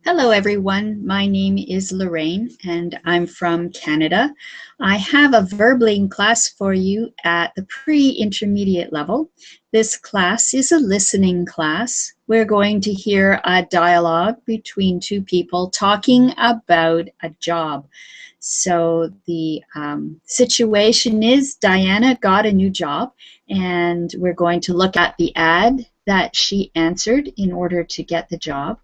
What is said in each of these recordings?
Hello, everyone. My name is Lorraine, and I'm from Canada. I have a verbling class for you at the pre-intermediate level. This class is a listening class. We're going to hear a dialogue between two people talking about a job. So the situation is Diana got a new job, and we're going to look at the ad that she answered in order to get the job.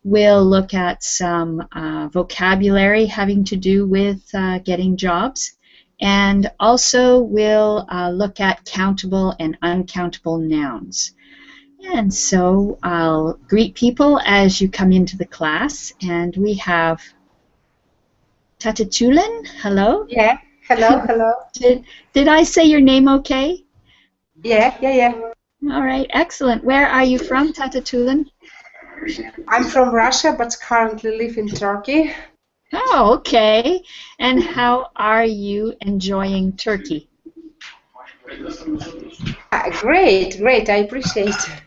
We'll look at some vocabulary having to do with getting jobs, and also we'll look at countable and uncountable nouns. And so I'll greet people as you come into the class, and we have Tatatulin. Hello. Yeah, hello. Did I say your name okay? Yeah. All right, excellent. Where are you from, Tatatulin? I'm from Russia, but currently live in Turkey. Oh, okay. And how are you enjoying Turkey? Great. I appreciate it.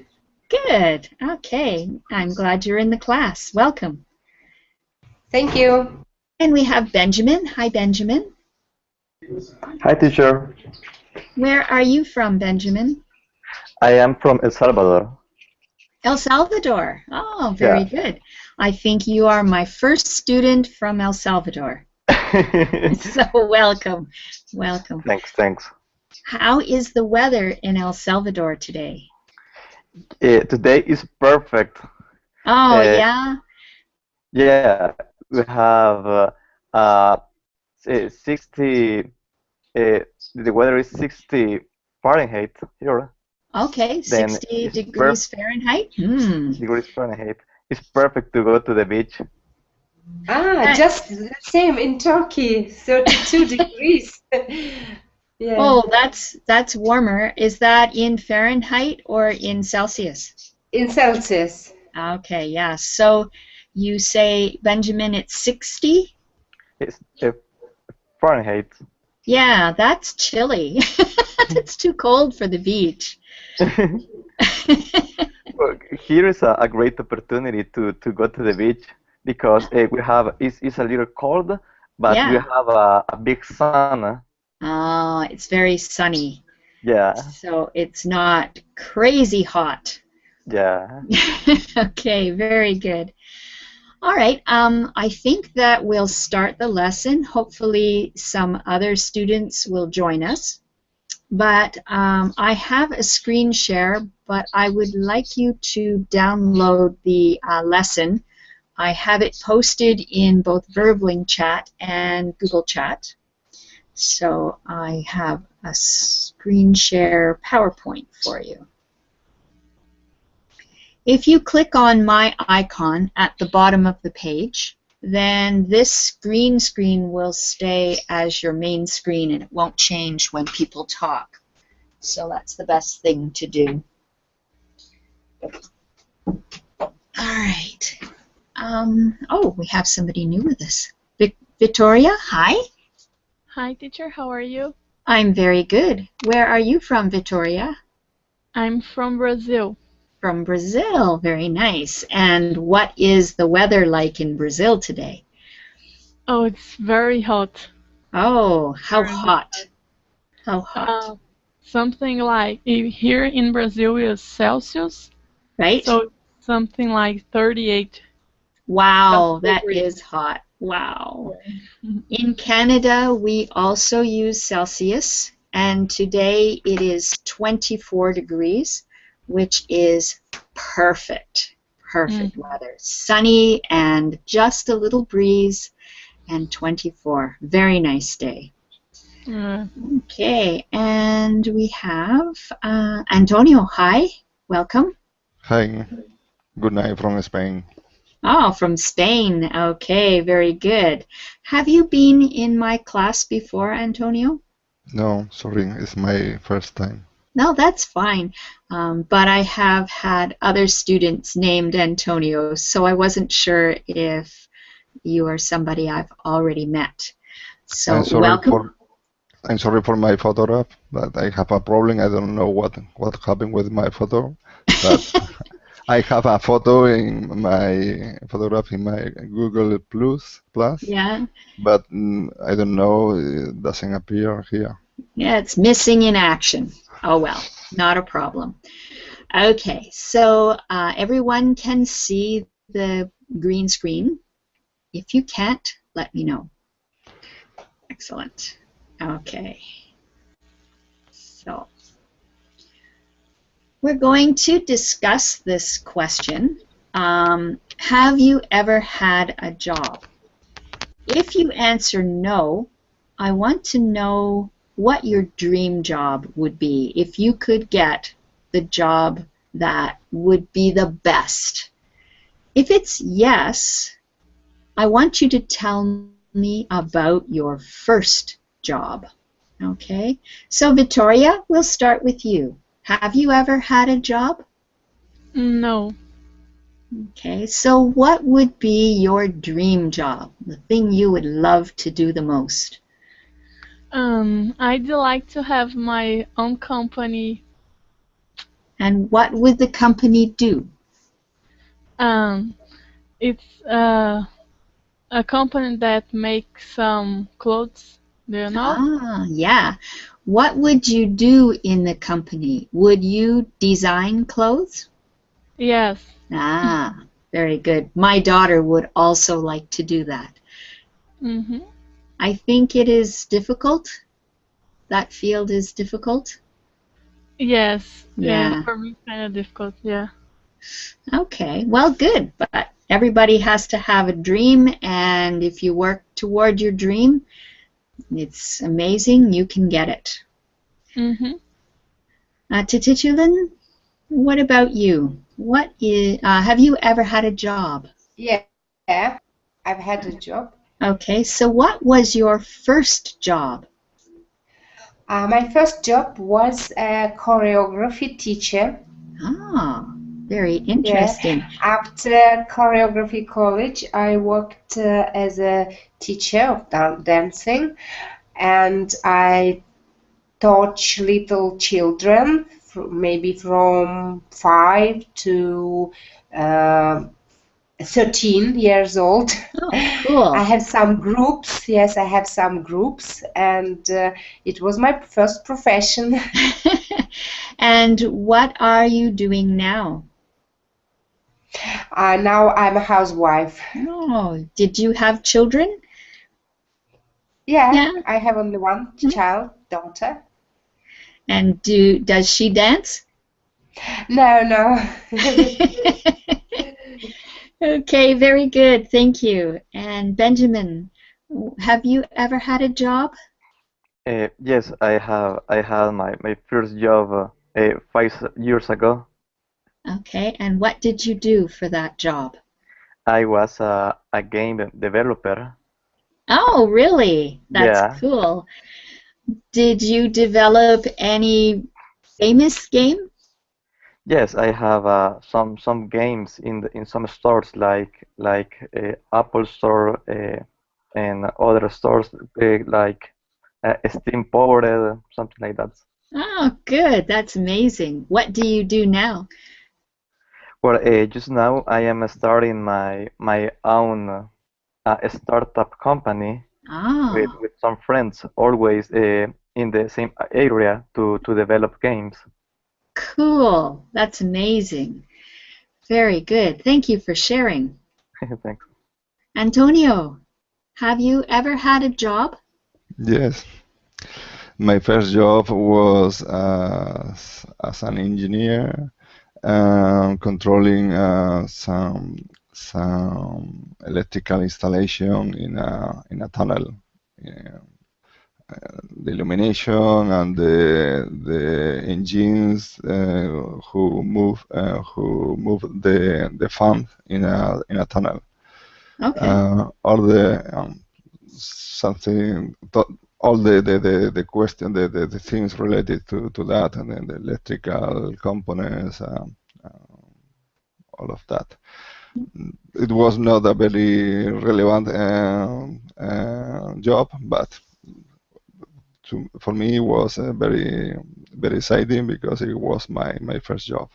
Good. Okay. I'm glad you're in the class. Welcome. Thank you. And we have Benjamin. Hi, Benjamin. Hi, teacher. Where are you from, Benjamin? I am from El Salvador. El Salvador. Oh, very good. I think you are my first student from El Salvador. So welcome. Thanks. How is the weather in El Salvador today? Today is perfect. Oh, yeah? Yeah, we have 60, the weather is 60 Fahrenheit here. Okay, 60 degrees Fahrenheit? Degrees Fahrenheit. It's perfect to go to the beach. Just the same in Turkey, 32 degrees. Yeah. Oh, that's warmer. Is that in Fahrenheit or in Celsius? In Celsius. Okay, yeah. So you say, Benjamin, it's 60? It's Fahrenheit. Yeah, that's chilly. It's too cold for the beach. Well, here is a great opportunity to go to the beach because we have it's a little cold, but we have a big sun. Oh, it's very sunny. Yeah. So it's not crazy hot. Yeah. Okay, very good. All right, I think that we'll start the lesson. Hopefully some other students will join us. But I have a screen share, but I would like you to download the lesson. I have it posted in both Verbling Chat and Google Chat. So I have a screen share PowerPoint for you. If you click on my icon at the bottom of the page, then this green screen will stay as your main screen and it won't change when people talk. So that's the best thing to do. All right. Oh, we have somebody new with us. Victoria, hi. Hi, teacher. How are you? I'm very good. Where are you from, Victoria? I'm from Brazil. From Brazil. Very nice. And what is the weather like in Brazil today? Oh, it's very hot. Oh, how hot? How hot? Something like here in Brazil is Celsius. Right. So something like 38. Wow, that is hot. Wow. In Canada, we also use Celsius, and today it is 24 degrees, which is perfect weather. Sunny and just a little breeze, and 24. Very nice day. Okay, and we have Antonio. Hi, welcome. Hi, good night from Spain. Oh, from Spain. Okay, very good. Have you been in my class before, Antonio? No, sorry, it's my first time. No, that's fine. But I have had other students named Antonio, so I wasn't sure if you are somebody I've already met. So welcome. I'm sorry for my photograph, but I have a problem. I don't know what happened with my photo. But I have a photo in my photograph in my Google Plus, Yeah. but I don't know, it doesn't appear here. Yeah, it's missing in action. Oh well, not a problem. Okay, so everyone can see the green screen. If you can't, let me know. Excellent. Okay. So we're going to discuss this question. Have you ever had a job? If you answer no, I want to know what your dream job would be if you could get the job that would be the best. If it's yes, I want you to tell me about your first job. Okay? So Victoria, we'll start with you. Have you ever had a job? No. Okay, so what would be your dream job? The thing you would love to do the most? I'd like to have my own company. And what would the company do? It's a company that makes some clothes. Do you know? Ah, yeah. What would you do in the company? Would you design clothes? Yes. Ah, very good. My daughter would also like to do that. Mm-hmm. I think it is difficult. That field is difficult. Yes. Yeah. For me, kind of difficult. Yeah. Okay, well, good. But everybody has to have a dream, and if you work toward your dream, it's amazing. You can get it. Mm-hmm. Tititulen, what about you? What is? Have you ever had a job? Yeah, I've had a job. Okay, so what was your first job? My first job was a choreography teacher. Ah, very interesting. Yeah. After choreography college, I worked as a teacher of dancing, and I taught little children, maybe from 5 to 13 years old. Oh, cool. I have some groups. Yes, I have some groups, and it was my first profession. And what are you doing now? Now I'm a housewife. Oh, did you have children? Yeah, Yeah. I have only one child, daughter. And does she dance? No. Okay, very good. Thank you. And Benjamin, have you ever had a job? Yes, I have. I had my first job 5 years ago. Okay, and what did you do for that job? I was a game developer. Oh, really? That's Yeah. cool. Did you develop any famous game? Yes, I have some games in some stores like Apple Store and other stores like Steam Powered, something like that. Oh, good. That's amazing. What do you do now? Well, just now I am starting my own startup company Ah, with some friends, always in the same area to develop games. cool. That's amazing. Very good. Thank you for sharing. Thanks. Antonio, have you ever had a job? Yes. My first job was as an engineer, controlling some electrical installation in a tunnel. Yeah. The illumination and the engines who move the fan in a tunnel. Okay. All the something all the question the things related to that, and then the electrical components, all of that. It was not a very relevant job, but for me it was very exciting because it was my first job.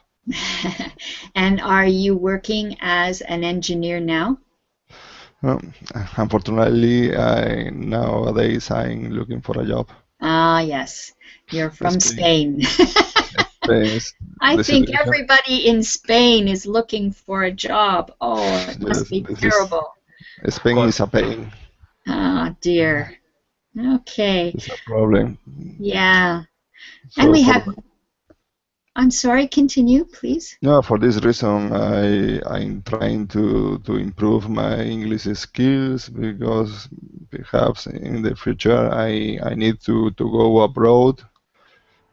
And are you working as an engineer now? Unfortunately, nowadays I'm looking for a job. Ah, yes. You're from Spain. Spain. Spain is I the think situation. everybody in Spain is looking for a job. Oh, it must Yes, be this terrible. is Spain is a pain. Ah, dear. Okay. It's a problem. Yeah. And So we for have, I'm sorry, continue, please. no, for this reason, I'm trying to improve my English skills because perhaps in the future I need to go abroad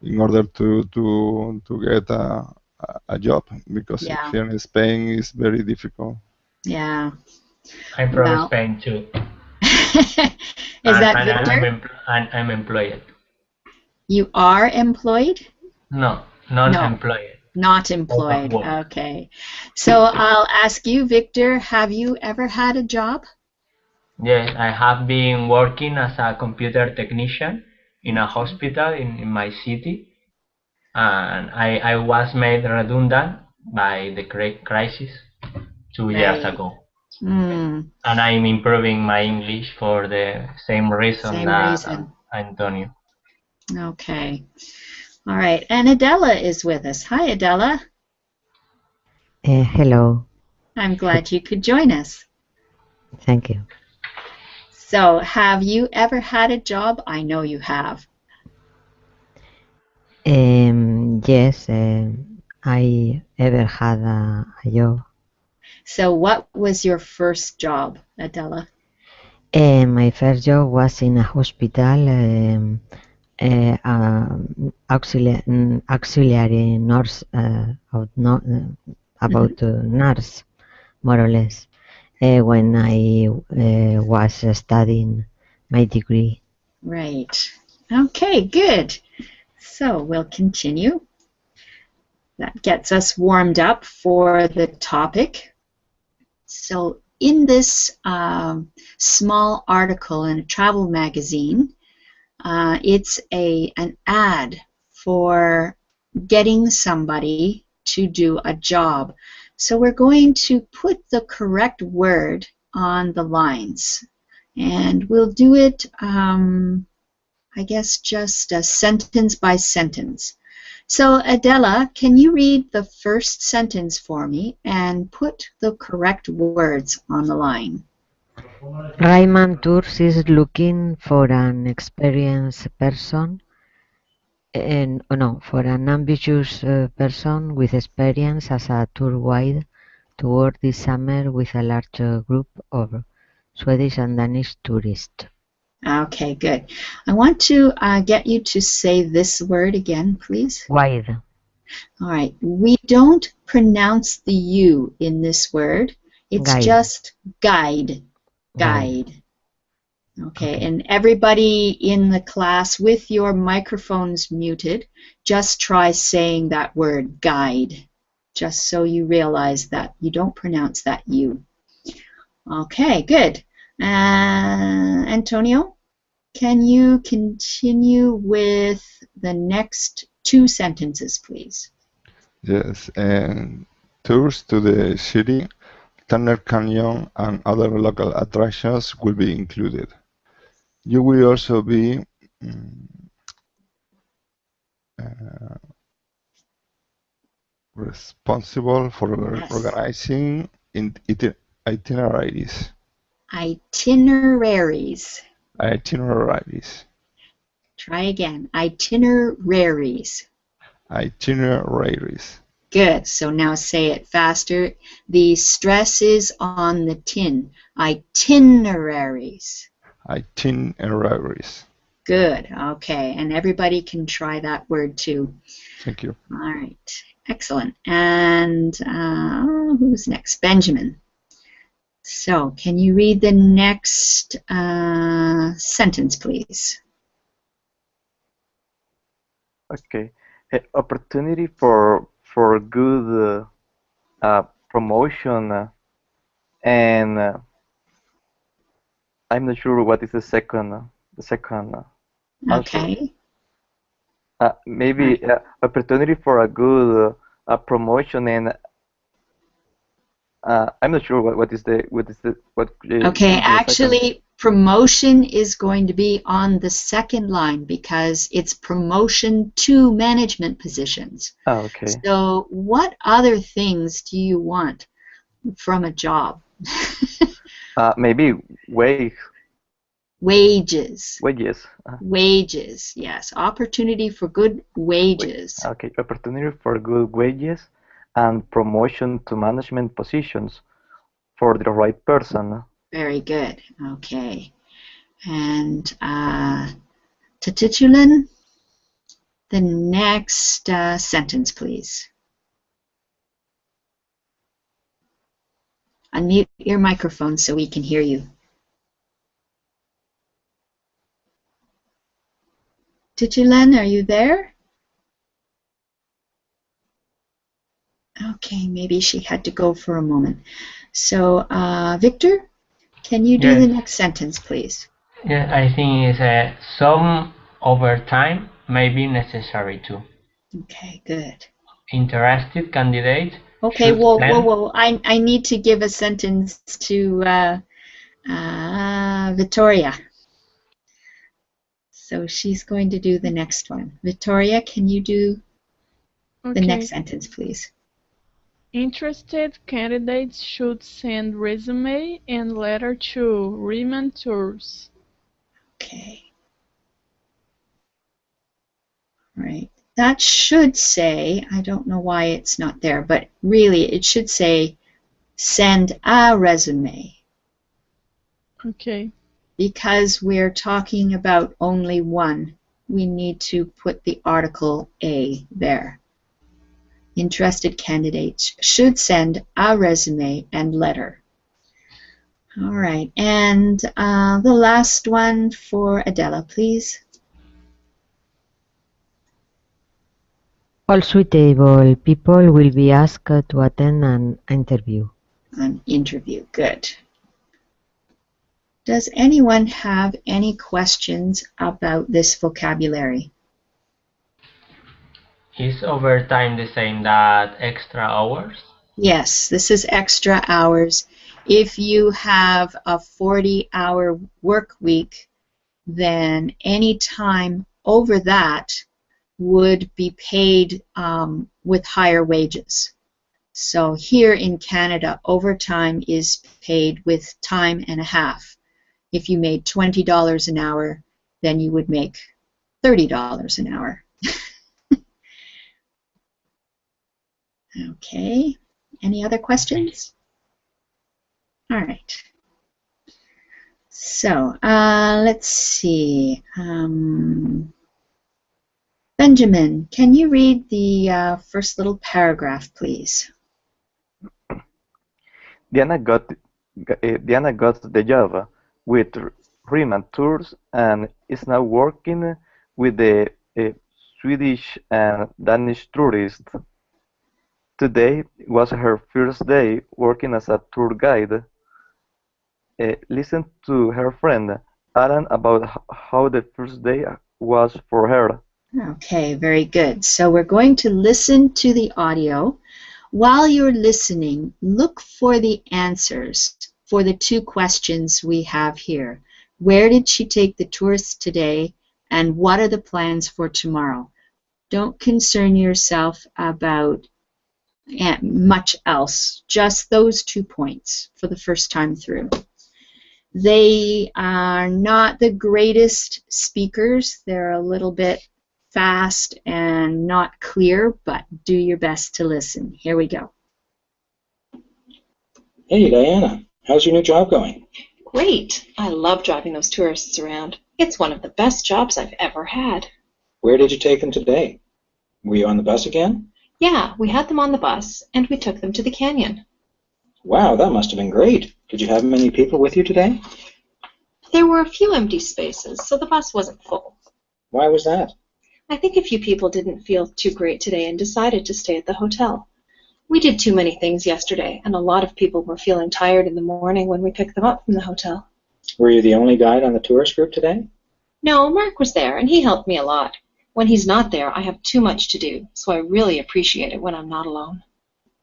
in order to get a job because Yeah. here in Spain is very difficult. Yeah. I'm from Well, Spain too, is that and Victor? I'm employed. You are employed? No, No, non-employed. not Open employed. work. Okay. So I'll ask you, Victor, have you ever had a job? Yes, I have been working as a computer technician in a hospital in my city, and I was made redundant by the crisis 2 years Right. ago. Mm, And I'm improving my English for the same reason same that reason. Antonio. Okay. All right. And Adela is with us. Hi, Adela. Hello, I'm glad you could join us. thank you. So, have you ever had a job? I know you have. Yes, I ever had a job. So, what was your first job, Adela? My first job was in a hospital, auxiliary nurse, about nurse, more or less, when I was studying my degree. Right. Okay, good. So, we'll continue. That gets us warmed up for the topic. So, in this small article in a travel magazine, it's an ad for getting somebody to do a job. So we're going to put the correct word on the lines. And we'll do it, I guess, just sentence by sentence. So Adela, can you read the first sentence for me and put the correct words on the line? Rayman Tours is looking for an experienced person, for an ambitious person with experience as a tour guide to work this summer with a large group of Swedish and Danish tourists. Okay, good. I want to get you to say this word again, please. Guide. All right. We don't pronounce the U in this word. It's Guide. just guide. Guide. Okay, and everybody in the class with your microphones muted, just try saying that word, guide, just so you realize that you don't pronounce that U. Okay, good. Antonio, can you continue with the next two sentences, please? Yes, and tours to the city, Turner Canyon, and other local attractions will be included. You will also be responsible for organizing itineraries. Itineraries. Itineraries. Try again. Itineraries. Itineraries. Good. So now say it faster. The stress is on the tin. Itineraries. Itineraries. Good. Okay. And everybody can try that word too. Thank you. All right. Excellent. And who's next? Benjamin. So can you read the next sentence, please? Okay. Opportunity for good promotion and I'm not sure what is the second answer. Okay. Maybe opportunity for a good a promotion, and I'm not sure what is the Okay, the actually, promotion is going to be on the second line because it's promotion to management positions. second. Okay. So what other things do you want from a job? Maybe Wages. wages. Wages, yes. Opportunity for good wages. Okay, opportunity for good wages and promotion to management positions for the right person. Very good. Okay. And Titulan, the next sentence, please. Unmute your microphone so we can hear you. Titulan, are you there? Okay, maybe she had to go for a moment. So, Victor, can you do Yes. the next sentence, please? Yeah, I think it's some overtime may be necessary too. Okay, good. Interested candidate Okay, should whoa, send. whoa, whoa. I need to give a sentence to Victoria. So she's going to do the next one. Victoria, can you do the Okay. next sentence, please? Interested candidates should send resume and letter to Riemann Tours. Okay. Right. That should say, I don't know why it's not there, but really it should say send a resume Okay. because we're talking about only one. We need to put the article A there. Interested candidates should send a resume and letter. All right, and the last one for Adela, please. All suitable people will be asked to attend an interview. An interview, good. Does anyone have any questions about this vocabulary? Is overtime the same that extra hours? Yes, this is extra hours. If you have a 40-hour work week, then any time over that would be paid with higher wages. So here in Canada, overtime is paid with time and a half. If you made $20 an hour, then you would make $30 an hour. Okay, any other questions? All right. So let's see. Benjamin, can you read the first little paragraph, please? Diana got the job with Riemann Tours and is now working with the Swedish and Danish tourists. Today was her first day working as a tour guide. Listen to her friend Alan about how the first day was for her. Okay, very good. So we're going to listen to the audio. While you're listening, look for the answers for the two questions we have here. Where did she take the tourists today, and what are the plans for tomorrow? Don't concern yourself about much else, just those 2 points for the first time through. They are not the greatest speakers. They're a little bit fast and not clear, but do your best to listen. Here we go. Hey, Diana. How's your new job going? Great. I love driving those tourists around. It's one of the best jobs I've ever had. Where did you take them today? Were you on the bus again? Yeah, we had them on the bus, and we took them to the canyon. Wow, that must have been great. Did you have many people with you today? There were a few empty spaces, so the bus wasn't full. Why was that? I think a few people didn't feel too great today and decided to stay at the hotel. We did too many things yesterday, and a lot of people were feeling tired in the morning when we picked them up from the hotel. Were you the only guide on the tourist group today? No, Mark was there, and he helped me a lot. When he's not there, I have too much to do, so I really appreciate it when I'm not alone.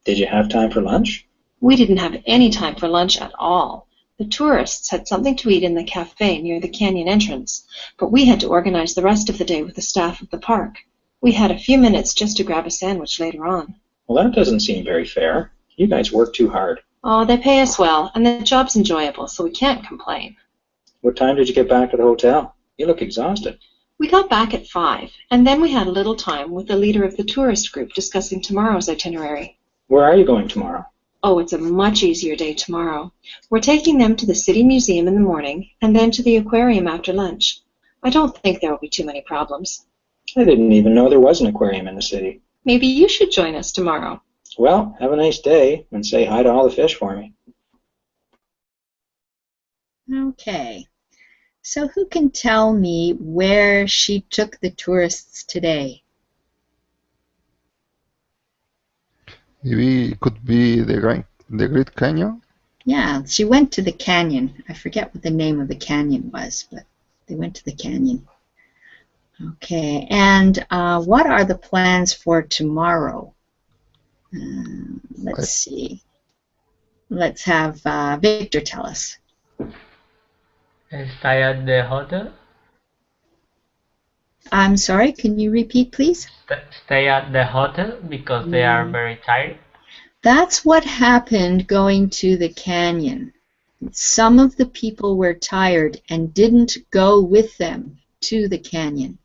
Did you have time for lunch? We didn't have any time for lunch at all. The tourists had something to eat in the cafe near the canyon entrance, but we had to organize the rest of the day with the staff of the park. We had a few minutes just to grab a sandwich later on. Well, that doesn't seem very fair. You guys work too hard. Oh, they pay us well, and the job's enjoyable, so we can't complain. What time did you get back to the hotel? You look exhausted. We got back at 5, and then we had a little time with the leader of the tourist group discussing tomorrow's itinerary. Where are you going tomorrow? Oh, it's a much easier day tomorrow. We're taking them to the City Museum in the morning, and then to the aquarium after lunch. I don't think there will be too many problems. I didn't even know there was an aquarium in the city. Maybe you should join us tomorrow. Well, have a nice day, and say hi to all the fish for me. Okay. So who can tell me where she took the tourists today? Maybe it could be the Great Canyon. Yeah, she went to the canyon. I forget what the name of the canyon was, but they went to the canyon. Okay, and what are the plans for tomorrow? Let's see. Let's have Victor tell us. Stay at the hotel. I'm sorry, can you repeat, please? Stay at the hotel because they are very tired. That's what happened going to the canyon. Some of the people were tired and didn't go with them to the canyon.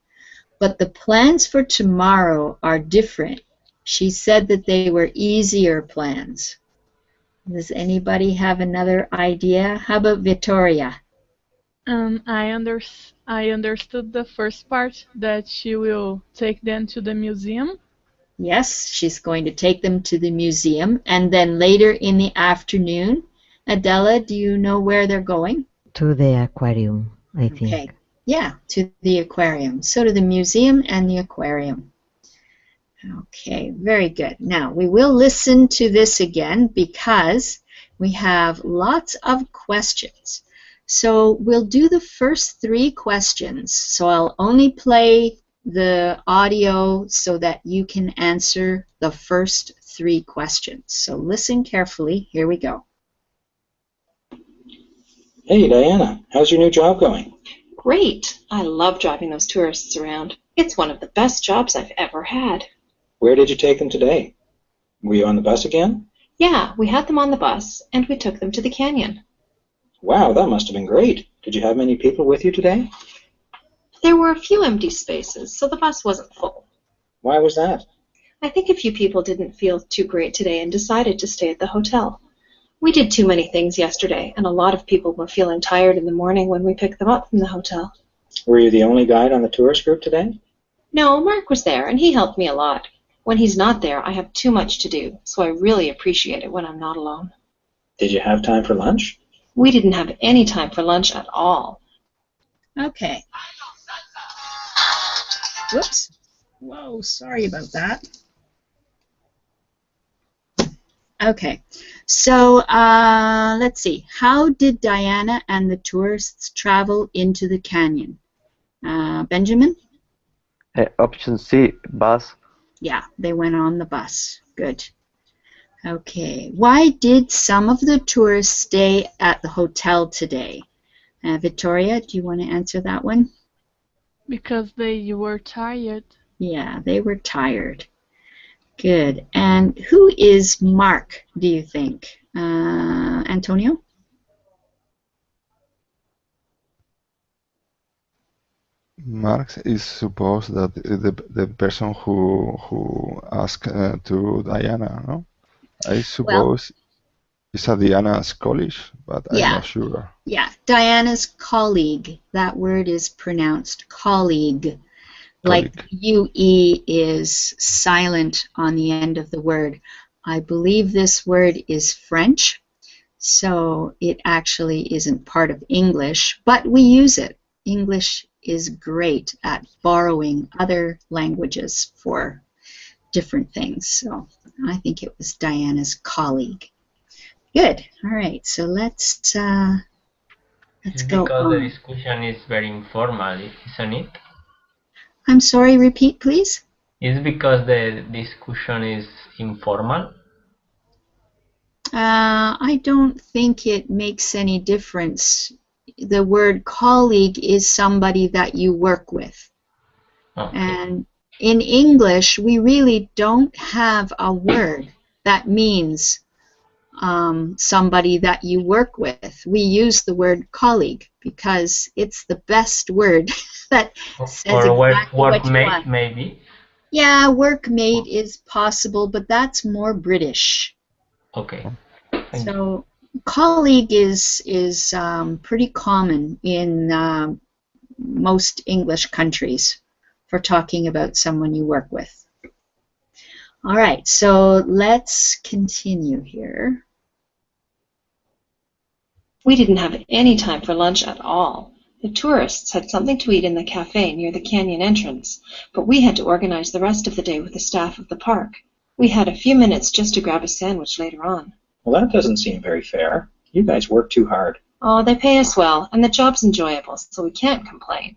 But the plans for tomorrow are different. She said that they were easier plans. Does anybody have another idea? How about Victoria? I understood the first part, that she will take them to the museum. Yes, she's going to take them to the museum, and then later in the afternoon, Adela, do you know where they're going? To the aquarium, I think. Okay, yeah, to the aquarium. So to the museum and the aquarium. Okay, very good. Now, we will listen to this again because we have lots of questions. So we'll do the first 3 questions. So I'll only play the audio so that you can answer the first 3 questions. So listen carefully. Here we go. Hey, Diana, how's your new job going? Great! I love driving those tourists around. It's one of the best jobs I've ever had. Where did you take them today? Were you on the bus again? Yeah, we had them on the bus, and we took them to the canyon. Wow, that must have been great. Did you have many people with you today? There were a few empty spaces, so the bus wasn't full. Why was that? I think a few people didn't feel too great today and decided to stay at the hotel. We did too many things yesterday, and a lot of people were feeling tired in the morning when we picked them up from the hotel. Were you the only guide on the tourist group today? No, Mark was there, and he helped me a lot. When he's not there, I have too much to do, so I really appreciate it when I'm not alone. Did you have time for lunch? We didn't have any time for lunch at all. Okay. Whoops. Whoa, sorry about that. Okay, so let's see. How did Diana and the tourists travel into the canyon? Benjamin? Option C, bus. Yeah, they went on the bus. Good. Okay, why did some of the tourists stay at the hotel today? Victoria, do you want to answer that one? Because they were tired. Yeah, they were tired. Good. And who is Mark, do you think? Antonio? Marx is supposed that the person who asked to Diana, no? I suppose it's a Diana's college, but I'm not sure. Yeah, Diana's colleague. That word is pronounced colleague. Like UE is silent on the end of the word. I believe this word is French, so it actually isn't part of English, but we use it. English is great at borrowing other languages for different things, so I think it was Diana's colleague. Good. All right, so let's go on. Because the discussion is very informal, isn't it? I'm sorry, repeat, please. Is it because the discussion is informal? I don't think it makes any difference. The word colleague is somebody that you work with. Okay. And in English, we really don't have a word that means somebody that you work with. We use the word colleague because it's the best word that says Or exactly what you workmate, want. maybe? Yeah, workmate is possible, but that's more British. Okay. Thank you. So colleague is pretty common in most English countries for talking about someone you work with. All right, so let's continue here. We didn't have any time for lunch at all. The tourists had something to eat in the cafe near the canyon entrance, but we had to organize the rest of the day with the staff of the park. We had a few minutes just to grab a sandwich later on. Well, that doesn't seem very fair. You guys work too hard. Oh, they pay us well, and the job's enjoyable, so we can't complain.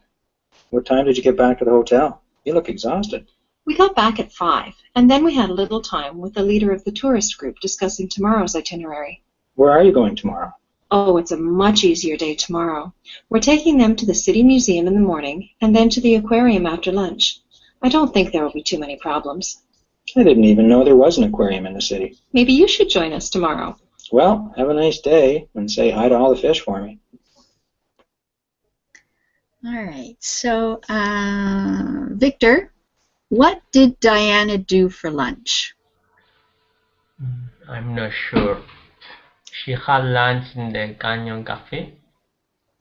What time did you get back to the hotel? You look exhausted. We got back at 5, and then we had a little time with the leader of the tourist group discussing tomorrow's itinerary. Where are you going tomorrow? Oh, it's a much easier day tomorrow. We're taking them to the City Museum in the morning, and then to the aquarium after lunch. I don't think there will be too many problems. I didn't even know there was an aquarium in the city. Maybe you should join us tomorrow. Well, have a nice day, and say hi to all the fish for me. All right, so Victor, what did Diana do for lunch? I'm not sure. She had lunch in the Canyon Cafe.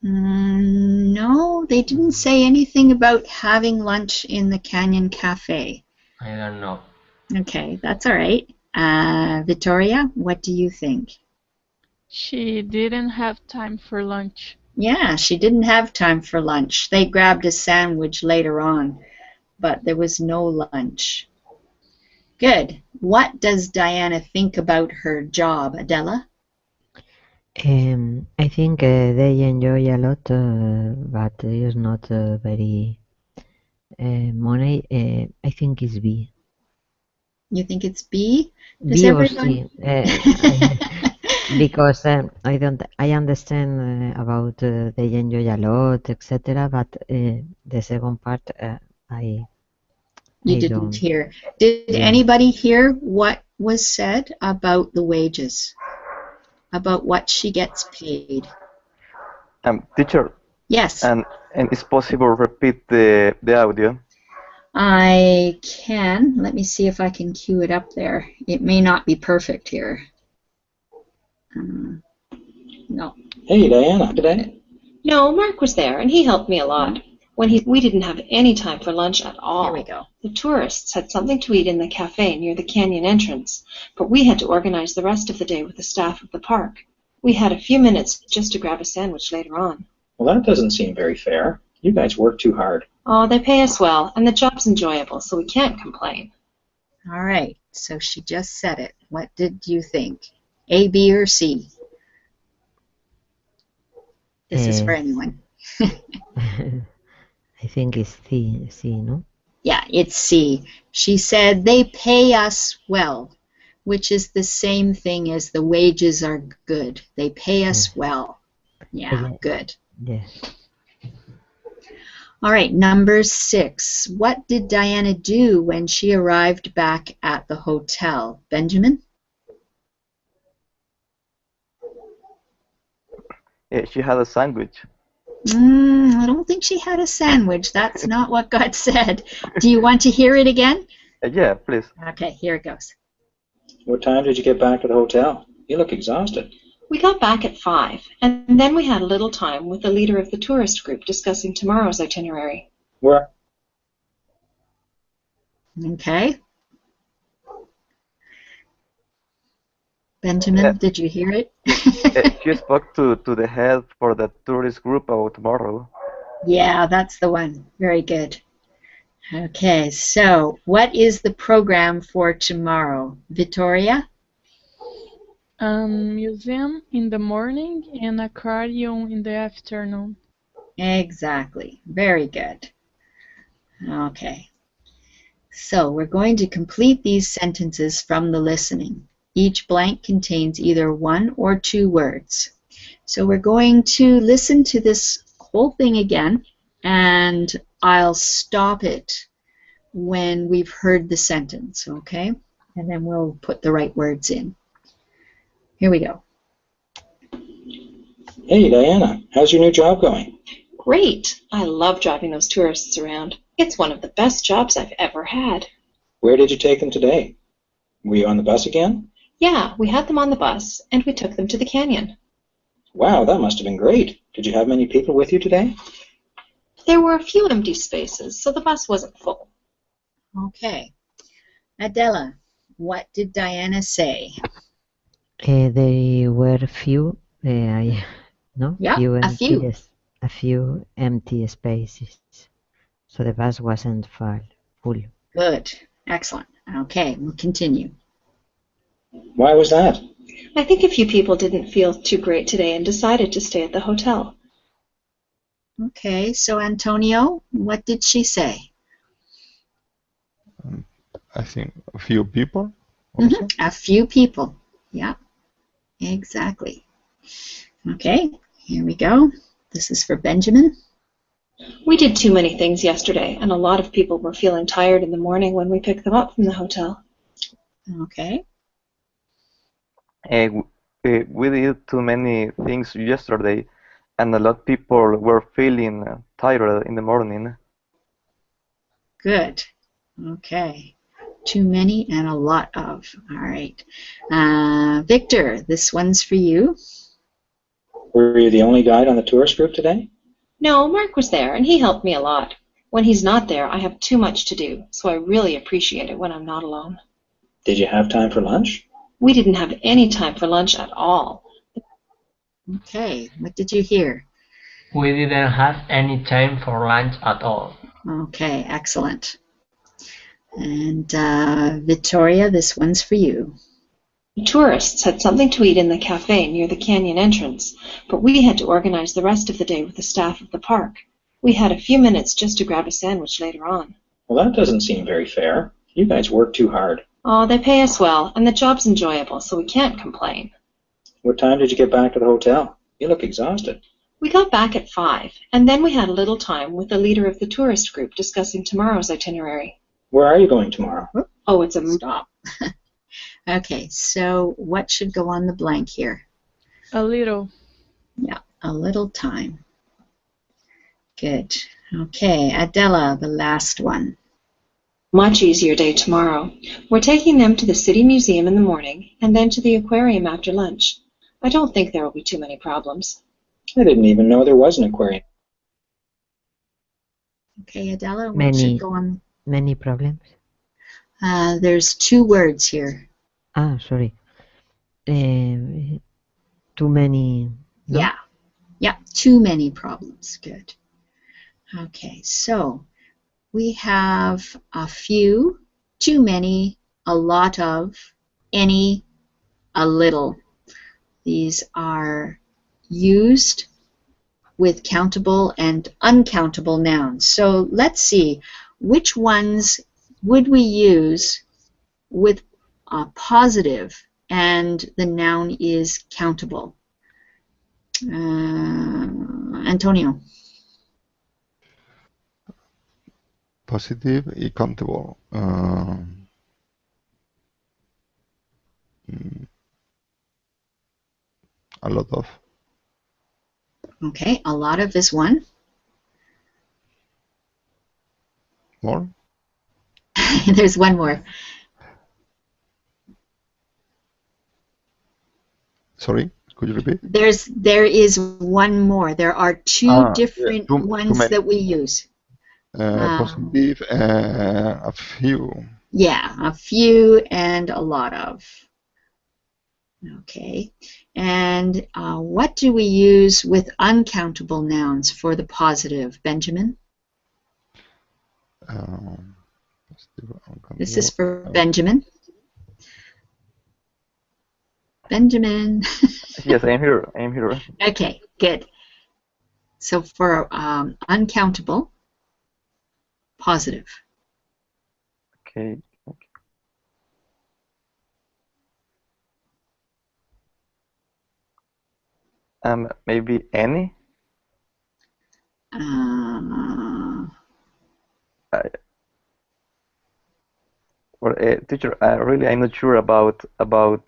No, they didn't say anything about having lunch in the Canyon Cafe. I don't know. Okay, that's all right. Victoria, what do you think? She didn't have time for lunch. Yeah, she didn't have time for lunch. They grabbed a sandwich later on, but there was no lunch. Good. What does Diana think about her job, Adela? I think they enjoy a lot, but it's not very money. I think it's B. You think it's B? Does B or everyone... C. Because I understand about they enjoy a lot, etc. But the second part, I didn't don't hear. Did anybody hear what was said about the wages? About what she gets paid? Teacher. Yes. And it's possible repeat the audio? I can. Let me see if I can cue it up there. It may not be perfect here. No. Hey, Diana, today? No, Mark was there, and he helped me a lot. We didn't have any time for lunch at all. Here we go. The tourists had something to eat in the cafe near the canyon entrance, but we had to organize the rest of the day with the staff of the park. We had a few minutes just to grab a sandwich later on. Well, that doesn't seem very fair. You guys work too hard. Oh, they pay us well, and the job's enjoyable, so we can't complain. All right, so she just said it. What did you think? A, B, or C? This is for anyone. I think it's C, no? Yeah, it's C. She said they pay us well, which is the same thing as the wages are good. They pay us well. Yeah, good. Yes. All right, number 6. What did Diana do when she arrived back at the hotel? Benjamin? Yeah, she had a sandwich. I don't think she had a sandwich. That's not what got said. Do you want to hear it again? Yeah, please. Okay, here it goes. What time did you get back to the hotel? You look exhausted. We got back at 5, and then we had a little time with the leader of the tourist group discussing tomorrow's itinerary. Where? Okay. Benjamin, did you hear it? She spoke to the head for the tourist group about tomorrow. Yeah, that's the one. Very good. Okay, so what is the program for tomorrow? Victoria? Museum in the morning and aquarium in the afternoon. Exactly. Very good. Okay. So we're going to complete these sentences from the listening. Each blank contains either one or two words. So we're going to listen to this whole thing again, and I'll stop it when we've heard the sentence, okay? And then we'll put the right words in. Here we go. Hey, Diana, how's your new job going? Great! I love driving those tourists around. It's one of the best jobs I've ever had. Where did you take them today? Were you on the bus again? Yeah, we had them on the bus, and we took them to the canyon. Wow, that must have been great. Did you have many people with you today? There were a few empty spaces, so the bus wasn't full. Okay. Adela, what did Diana say? There were few, no, Yeah, few a few. empty, a few empty spaces, so the bus wasn't full. Good. Excellent. Okay, we'll continue. Why was that? I think a few people didn't feel too great today and decided to stay at the hotel. Okay, so Antonio, what did she say? I think a few people also. A few people. Yeah, exactly. Okay, here we go. This is for Benjamin. We did too many things yesterday, and a lot of people were feeling tired in the morning when we picked them up from the hotel. Okay. We did too many things yesterday, and a lot of people were feeling tired in the morning. Good. Okay. Too many and a lot of. All right. Victor, this one's for you. Were you the only guide on the tourist group today? No, Mark was there, and he helped me a lot. When he's not there, I have too much to do, so I really appreciate it when I'm not alone. Did you have time for lunch? We didn't have any time for lunch at all. Okay. What did you hear? We didn't have any time for lunch at all. Okay. Excellent. And Victoria, this one's for you. The tourists had something to eat in the cafe near the canyon entrance, but we had to organize the rest of the day with the staff of the park. We had a few minutes just to grab a sandwich later on. Well, that doesn't seem very fair. You guys work too hard. Oh, they pay us well, and the job's enjoyable, so we can't complain. What time did you get back to the hotel? You look exhausted. We got back at 5, and then we had a little time with the leader of the tourist group discussing tomorrow's itinerary. Where are you going tomorrow? Oh, it's a... Stop. Okay, so what should go on the blank here? A little. Yeah, a little time. Good. Okay, Adela, the last one. Much easier day tomorrow. We're taking them to the City Museum in the morning, and then to the aquarium after lunch. I don't think there will be too many problems. I didn't even know there was an aquarium. Okay, Adela, what should go on? Many problems? There's two words here. Ah, sorry. Too many... No? Yeah. Yeah, too many problems. Good. Okay, so we have a few, too many, a lot of, any, a little. These are used with countable and uncountable nouns. So let's see, which ones would we use with a positive and the noun is countable? Antonio. Positive y countable. A lot of. Okay, a lot of is one. More? There's one more. Sorry, could you repeat? There is one more. There are two different too ones many. that we use. Positive, a few. Yeah, a few and a lot of. Okay, and what do we use with uncountable nouns for the positive, Benjamin? This is for Benjamin. Benjamin. Yes, I'm here. I'm here. Okay, good. So for uncountable, positive. Okay. Maybe any. Teacher, really, I'm not sure about the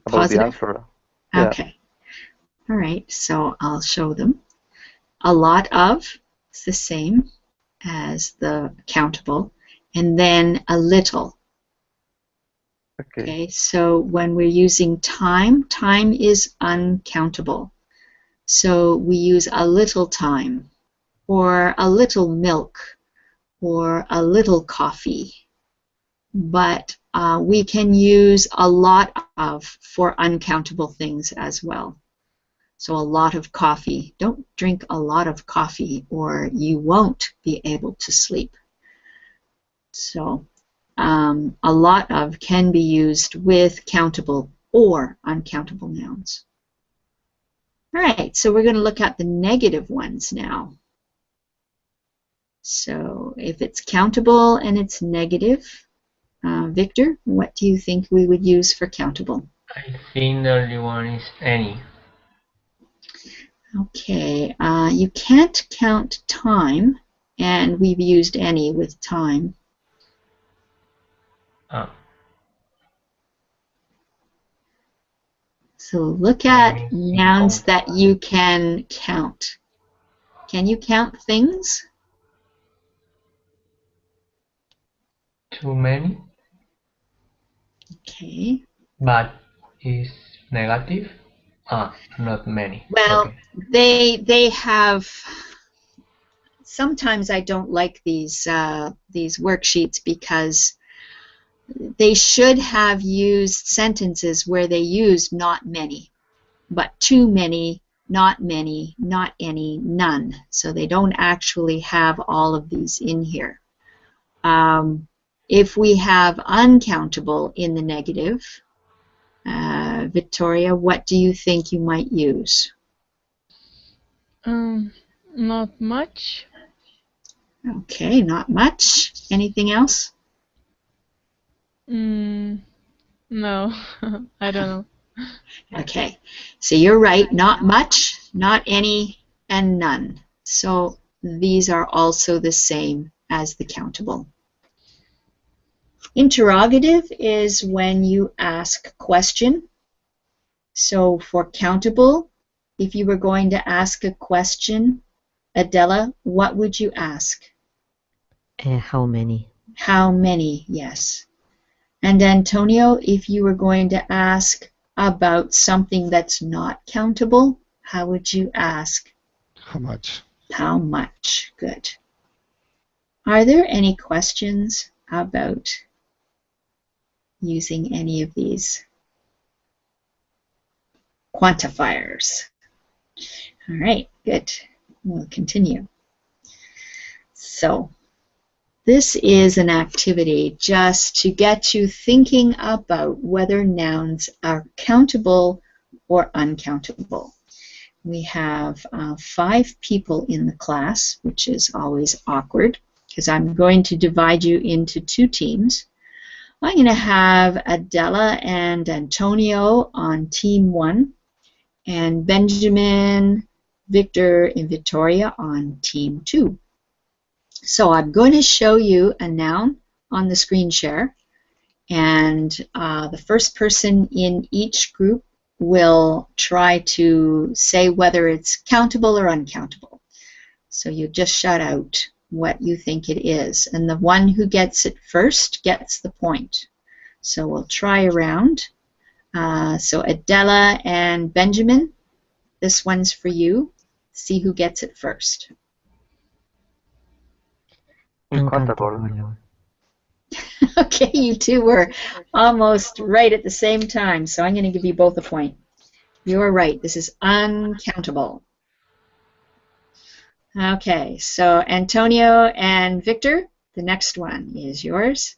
Positive? answer. Yeah. Okay. All right, so I'll show them. A lot of is the same as the countable, and then a little. Okay, so when we're using time, time is uncountable. So we use a little time, or a little milk, or a little coffee. But we can use a lot of for uncountable things as well. So a lot of coffee. Don't drink a lot of coffee or you won't be able to sleep. So a lot of can be used with countable or uncountable nouns. All right, so we're going to look at the negative ones now. So if it's countable and it's negative, Victor, what do you think we would use for countable? I think the only one is any. Okay, you can't count time, and we've used any with time. So look at nouns that you can count. Can you count things? Too many. Okay. But is negative? Not many. Well, okay. they have. Sometimes I don't like these worksheets because they should have used sentences where they used not many, but too many, not any, none. So they don't actually have all of these in here. If we have uncountable in the negative, Victoria, what do you think you might use? Not much. Okay, not much. Anything else? No, I don't know. Okay, so you're right, not much, not any, and none. So these are also the same as the countable. Interrogative is when you ask a question. So for countable, if you were going to ask a question, Adela, what would you ask? How many? How many, yes. And Antonio, if you were going to ask about something that's not countable, how would you ask? How much? How much, good. Are there any questions about using any of these quantifiers? All right, good. We'll continue. So this is an activity just to get you thinking about whether nouns are countable or uncountable. We have 5 people in the class, which is always awkward because I'm going to divide you into 2 teams. I'm going to have Adela and Antonio on team 1 and Benjamin, Victor, and Victoria on team 2. So I'm going to show you a noun on the screen share, and the first person in each group will try to say whether it's countable or uncountable. So you just shout out what you think it is, and the one who gets it first gets the point. So we'll try around. So Adela and Benjamin, this one's for you. See who gets it first. Uncountable. Okay, you two were almost right at the same time, so I'm going to give you both a point. You're right, this is uncountable. Okay, so Antonio and Victor, the next one is yours.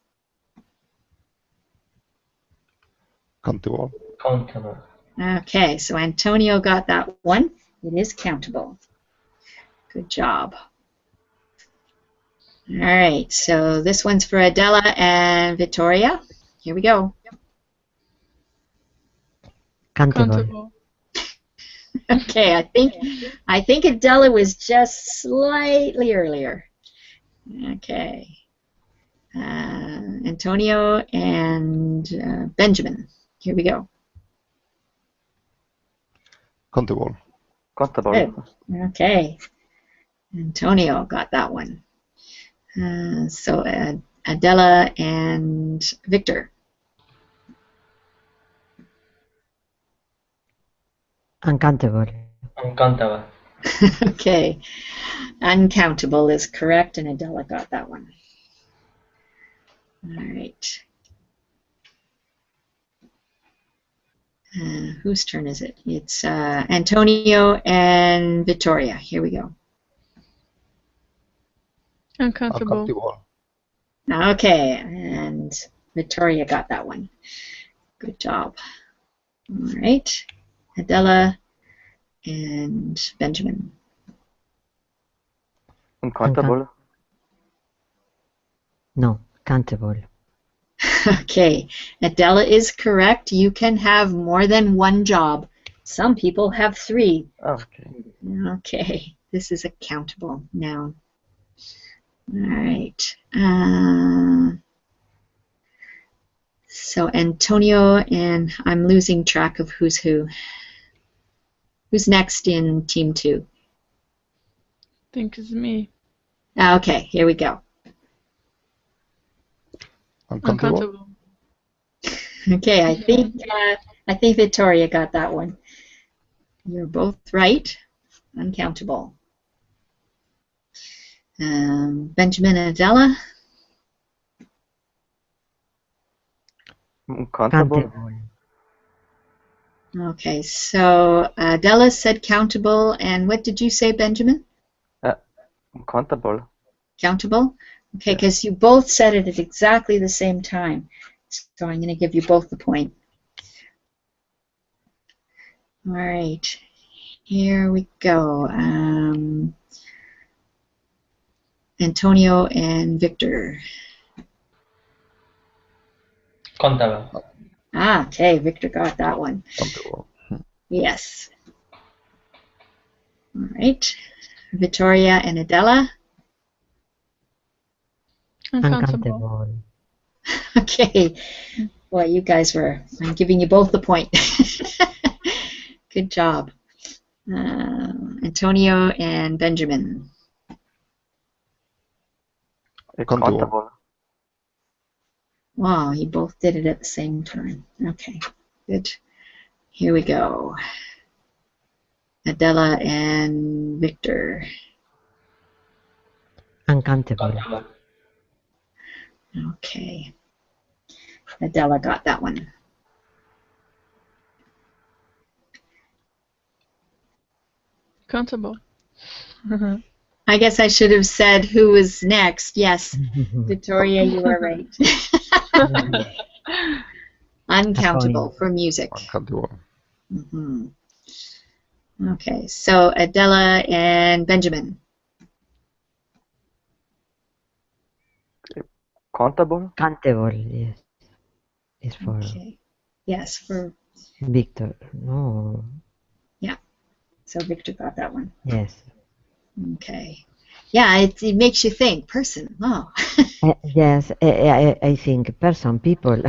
Countable. Countable. Okay, so Antonio got that one. It is countable. Good job. All right, so this one's for Adela and Victoria. Here we go. Countable. Countable. Okay, I think Adela was just slightly earlier. Okay. Antonio and Benjamin. Here we go. Countable. Countable. Good. Okay. Antonio got that one. So Adela and Victor. Uncountable. Uncountable. Okay. Uncountable is correct, and Adela got that one. All right. Whose turn is it? It's Antonio and Victoria. Here we go. Uncountable. Uncountable. Okay, and Victoria got that one. Good job. All right. Adela and Benjamin. Uncountable. No, countable. Okay, Adela is correct. You can have more than one job. Some people have 3. Okay. Okay, this is a countable noun. All right. So Antonio, and I'm losing track of who's who. Who's next in Team 2? Think it's me. Okay, here we go. Uncountable. Uncountable. Okay, I think Victoria got that one. You're both right. Uncountable. Benjamin and Adela. Uncountable. Countable. Okay, so Adela said countable, and what did you say, Benjamin? Uncountable. Countable? Okay, because you both said it at exactly the same time. So I'm going to give you both the point. All right, here we go. Antonio and Victor. Countable. Okay, Victor got that one. Countable. Yes. All right, Victoria and Adela. Uncountable. Okay. Boy, you guys I'm giving you both the point. Good job. Antonio and Benjamin. Countable. Wow, you both did it at the same time. Okay, good. Here we go. Adela and Victor. Uncountable. Countable. Okay. Adela got that one. Countable. I guess I should have said who was next. Yes, Victoria, you are right. Uncountable for music. Uncountable. Mm-hmm. Okay, so Adela and Benjamin. Countable. Countable, yes. It's for Okay. Yes, for Victor. No. so Victor got that one. Yes. Okay. Yeah, it makes you think. Person. Oh. Yes, I think person, people.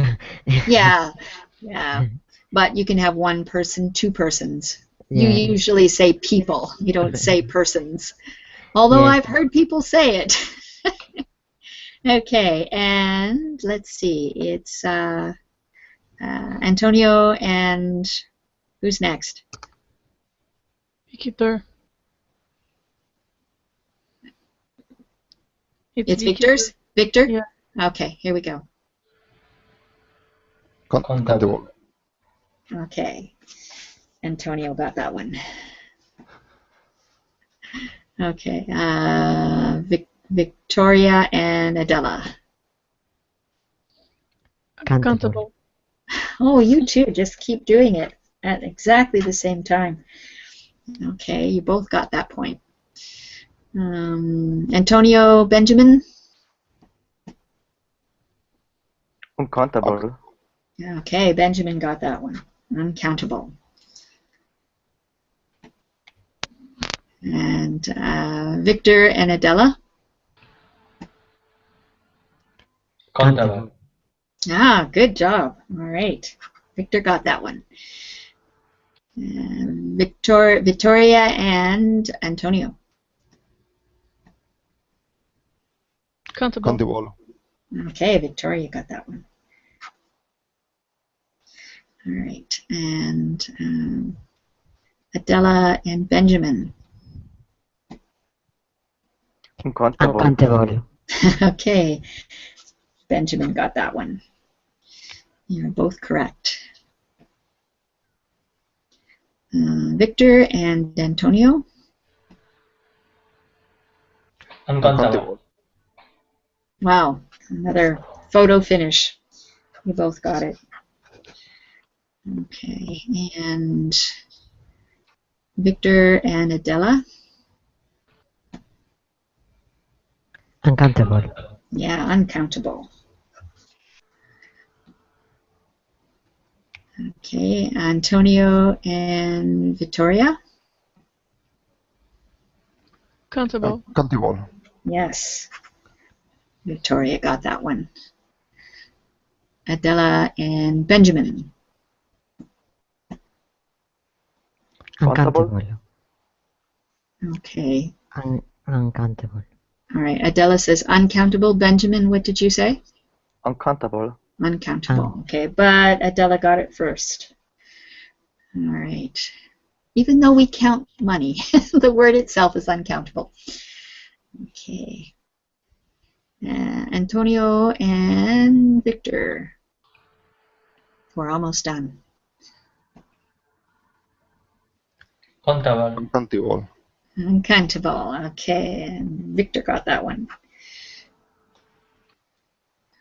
Yeah. Yeah. But you can have one person, 2 persons. You Yeah. usually say people. You don't say persons. Although Yes. I've heard people say it. Okay, and let's see. It's Antonio and who's next? Victor. It's Victor's? Victor? Yeah. Okay, here we go. Countable. Okay. Antonio got that one. Okay. Victoria and Adela. Countable. Oh, you too. Just keep doing it at exactly the same time. Okay, you both got that point. Antonio, Benjamin? Uncountable. Okay, Benjamin got that one. Uncountable. And Victor and Adela? Countable. Ah, good job. All right. Victor got that one. And Victoria and Antonio. Countable. Countable. Okay, Victoria got that one. All right. And Adela and Benjamin. Uncountable. Uncountable. Okay. Benjamin got that one. You're both correct. Victor and Antonio. Uncountable. Wow, another photo finish. You both got it. Okay, and Victor and Adela. Uncountable. Yeah, uncountable. Okay, Antonio and Victoria. Countable. Countable. Yes, Victoria got that one. Adela and Benjamin. Uncountable. Okay. Uncountable. All right. Adela says uncountable. Benjamin, what did you say? Uncountable. Uncountable. Okay, but Adela got it first. All right. Even though we count money, the word itself is uncountable. Okay. Antonio and Victor. We're almost done. Countable. Uncountable. Uncountable. Okay, and Victor got that one.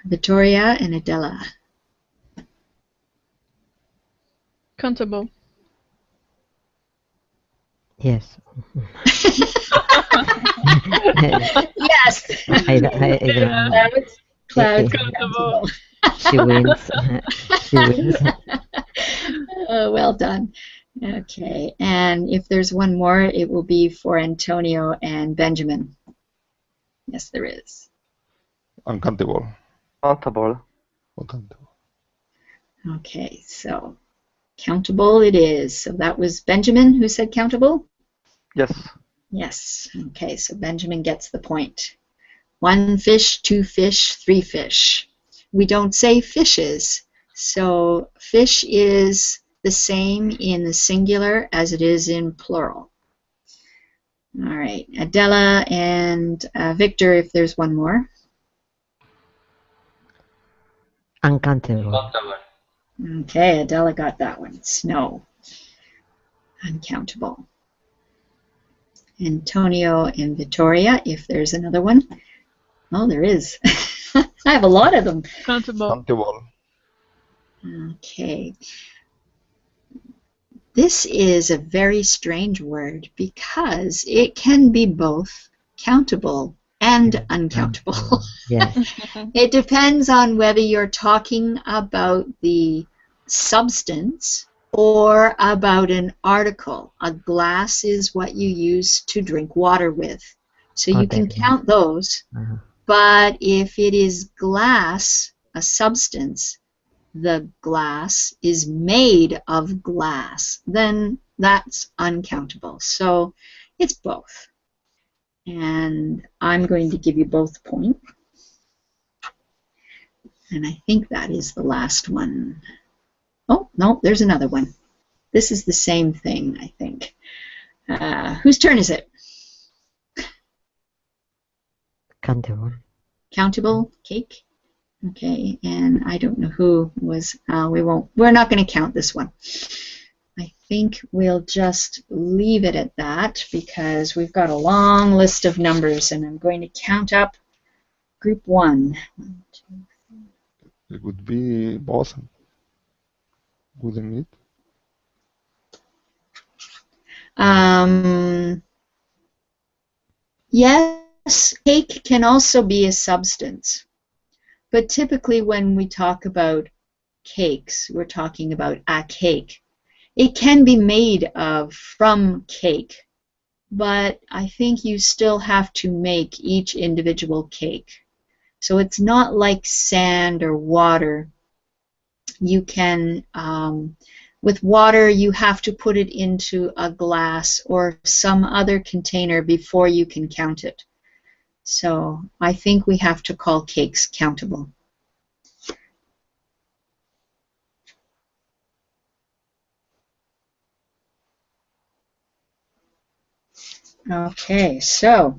Victoria and Adela. Countable. Yes. Yes. I don't know. Cloud. Countable. She wins. She wins. Well done. Okay, and if there's one more, it will be for Antonio and Benjamin. Yes, there is. Uncountable. Countable. Uncountable. Okay, so countable it is. So that was Benjamin who said countable? Yes. Yes. Okay, so Benjamin gets the point. 1 fish, 2 fish, 3 fish. We don't say fishes. So fish is the same in the singular as it is in plural. All right, Adela and Victor, if there's one more. Uncountable. Countable. Okay, Adela got that one. Snow. Uncountable. Antonio and Victoria, if there's another one. Oh, there is. I have a lot of them. Countable. Countable. Okay. This is a very strange word because it can be both countable and uncountable. Yes. It depends on whether you're talking about the substance or about an article. A glass is what you use to drink water with. So you can count those. But if it is glass, a substance, the glass is made of glass, then that's uncountable. So it's both. And I'm going to give you both a point. And I think that is the last one. Oh, no, there's another one. This is the same thing, I think. Whose turn is it? Countable. Countable? Cake? Okay, and I don't know who was, we're not going to count this one. I think we'll just leave it at that because we've got a long list of numbers and I'm going to count up group 1. 1, 2, 3. It would be both, wouldn't it? Yes, cake can also be a substance. But typically when we talk about cakes, we're talking about a cake. It can be made from cake, but I think you still have to make each individual cake. So it's not like sand or water. You can, with water, you have to put it into a glass or some other container before you can count it. So I think we have to call cakes countable. Okay, so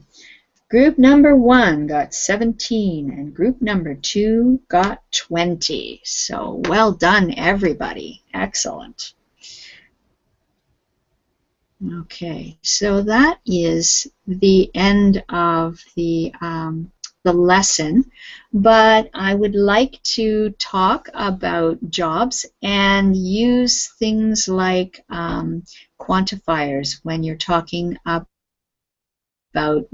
group number 1 got 17 and group number 2 got 20. So well done, everybody. Excellent. Okay, so that is the end of the lesson, but I would like to talk about jobs and use things like quantifiers when you're talking about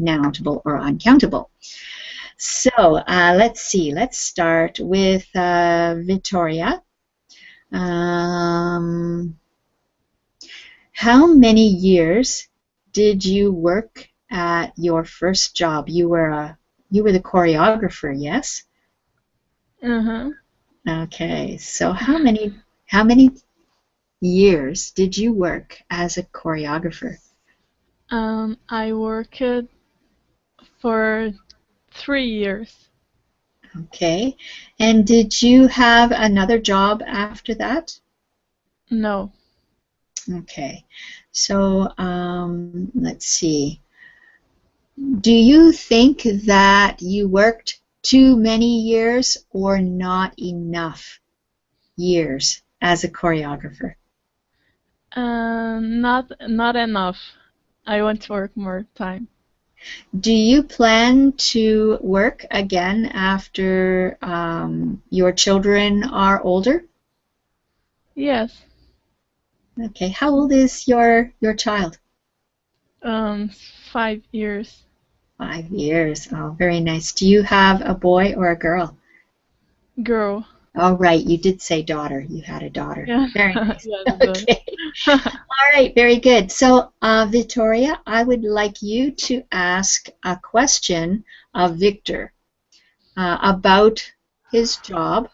countable or uncountable. So let's see. Let's start with Victoria. How many years did you work at your first job? You were the choreographer, yes? Okay. So how many years did you work as a choreographer? I worked for 3 years. Okay. And did you have another job after that? No. Okay. So let's see. Do you think that you worked too many years or not enough years as a choreographer? Not enough. I want to work more time. Do you plan to work again after your children are older? Yes. Okay. How old is your child? 5 years. 5 years. Oh, very nice. Do you have a boy or a girl? Girl. Oh, right. You did say daughter. You had a daughter. Yeah. Very nice. Yeah, okay. All right. Very good. So, Victoria, I would like you to ask a question of Victor about his job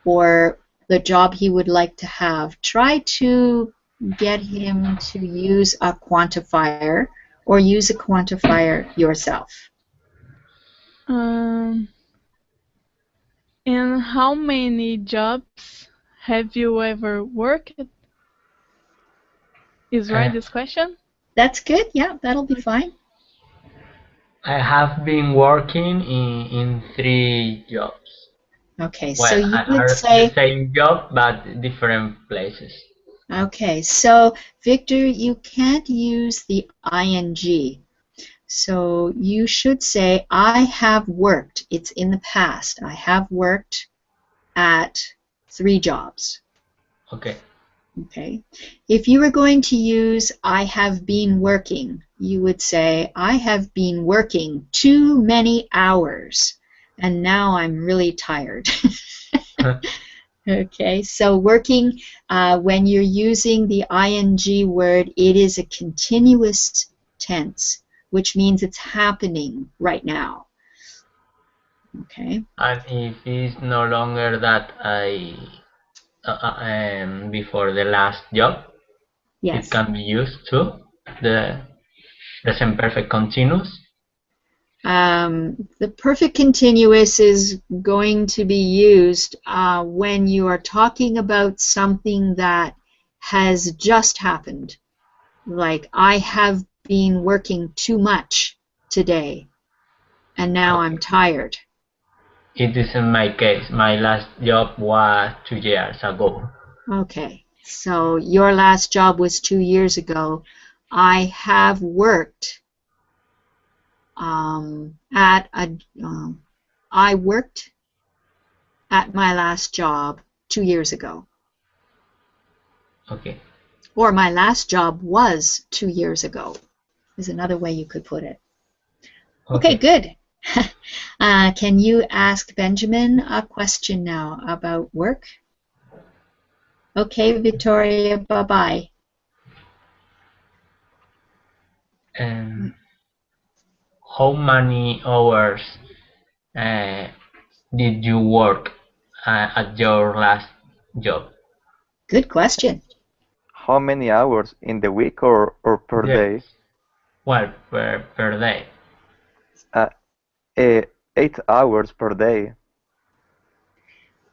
or the job he would like to have. Try to get him to use a quantifier or use a quantifier yourself. And how many jobs have you ever worked? Is right this question? That's good. Yeah, that'll be fine. I have been working in 3 jobs. Okay, Well, so you would are say the same job but different places. okay, so Victor, you can't use the ing. So you should say, I have worked. It's in the past. I have worked at 3 jobs. Okay. Okay. If you were going to use I have been working, you would say, I have been working too many hours, and now I'm really tired. Okay, so working, when you're using the ing word, it is a continuous tense, which means it's happening right now. Okay. And if it's no longer that I before the last job, Yes. it can be used too. The present perfect continuous. The perfect continuous is going to be used when you are talking about something that has just happened. Like, I have been working too much today, and now I'm tired. It is in my case. My last job was 2 years ago. Okay, so your last job was 2 years ago. I have worked I worked at my last job 2 years ago. Okay. Or my last job was 2 years ago, is another way you could put it. Okay, good. Can you ask Benjamin a question now about work? Okay, Victoria, bye-bye. How many hours did you work at your last job? Good question. How many hours in the week or per day? Well, per day. 8 hours per day.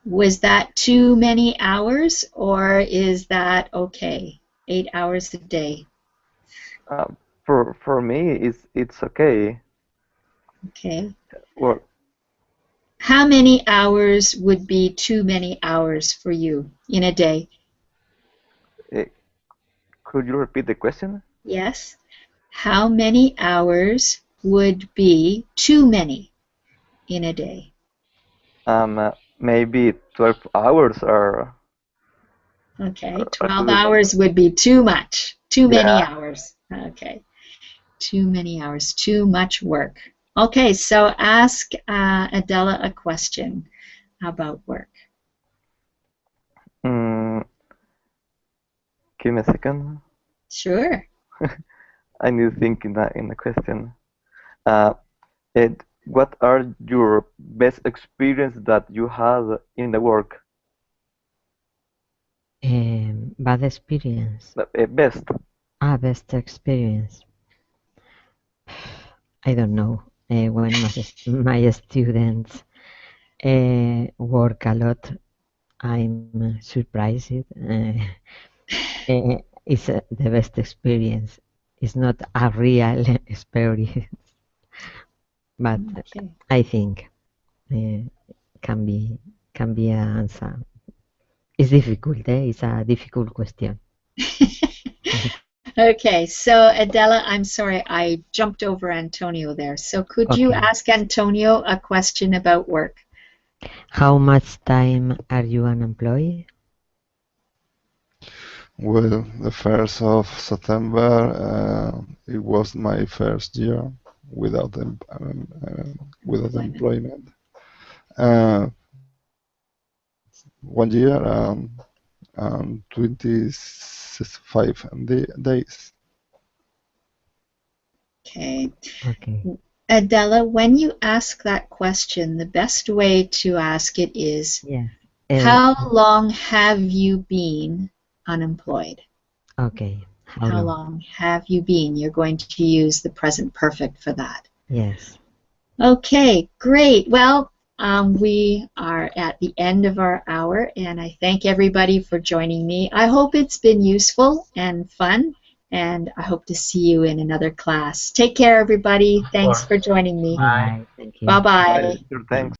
Was that too many hours, or is that okay? 8 hours a day. For me, it's okay. Okay. Well, how many hours would be too many hours for you in a day? Could you repeat the question? Yes. How many hours would be too many in a day? Maybe 12 hours or... Okay, 12 hours would be too much. Too many hours. Okay. Too many hours. Too much work. Okay, so ask Adela a question about work. Give me a second. Sure. I need to think in the question. What are your best experience that you had in the work? Bad experience. Best. Best experience. I don't know. When my students work a lot, I'm surprised. It's the best experience. It's not a real experience, but okay. I think can be an answer. It's difficult. It's a difficult question. Okay, so Adela, I'm sorry, I jumped over Antonio there. So could you ask Antonio a question about work? How much time are you unemployed? Well, the 1st of September, it was my first year without employment. 1 year and 25 days. Okay. Okay. Adela, when you ask that question, the best way to ask it is, how long have you been unemployed? Okay. How long have you been? You're going to use the present perfect for that. Yes. Okay, great. Well, we are at the end of our hour, and I thank everybody for joining me. I hope it's been useful and fun, and I hope to see you in another class. Take care, everybody. Thanks for joining me. Bye. Thank you. Bye-bye. Thanks.